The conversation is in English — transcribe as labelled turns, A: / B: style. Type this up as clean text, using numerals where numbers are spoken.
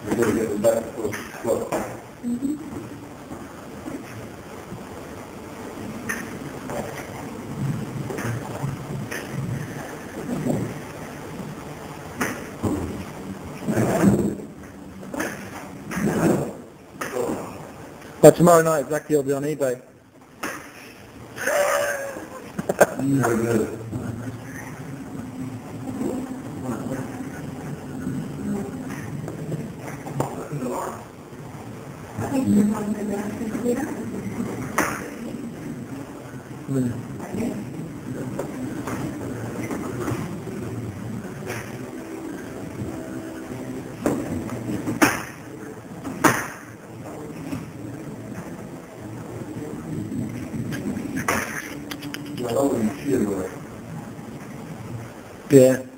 A: We're going to get them back for flood.
B: But tomorrow night exactly will be on eBay. Yeah.